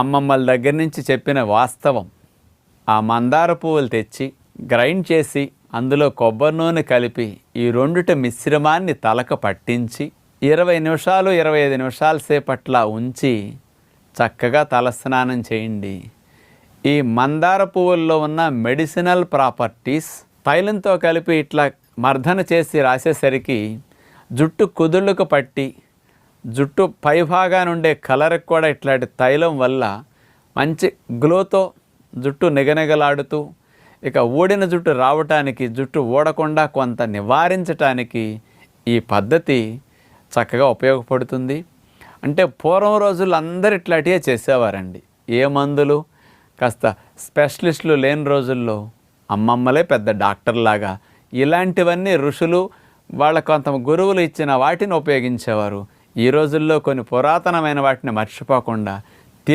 అమ్మమ్మల దగ్గర నుంచి చెప్పిన వాస్తవం. ఆ మందార పువ్వులు తెచ్చి గ్రైండ్ చేసి అందులో కొబ్బరి నూనె కలిపి ఈ రెండిటి మిశ్రమాన్ని తలకు పట్టించి 20 నిమిషాలు 25 నిమిషాల సేపట్లా ఉంచి చక్కగా తలస్నానం చేయండి. ఈ మందార పువ్వుల్లో ఉన్న మెడిసినల్ ప్రాపర్టీస్ తైలంతో కలిపి ఇట్లా మర్దన చేసి రాసేసరికి జుట్టు కుదుళ్ళకు పట్టి జుట్టు పైభాగాన ఉండే కలర్కి కూడా ఇట్లాంటి తైలం వల్ల మంచి గ్లోతో జుట్టు నిగనిగలాడుతూ ఇక ఊడిన జుట్టు రావటానికి, జుట్టు ఊడకుండా కొంత నివారించటానికి ఈ పద్ధతి చక్కగా ఉపయోగపడుతుంది. అంటే పూర్వం రోజుల్లో అందరు ఇట్లాంటివే చేసేవారండి. ఏ మందులు కాస్త స్పెషలిస్టులు లేని రోజుల్లో అమ్మమ్మలే పెద్ద డాక్టర్లాగా ఇలాంటివన్నీ ఋషులు వాళ్ళ కొంత గురువులు ఇచ్చిన వాటిని ఉపయోగించేవారు. ఈ రోజుల్లో కొన్ని పురాతనమైన వాటిని మర్చిపోకుండా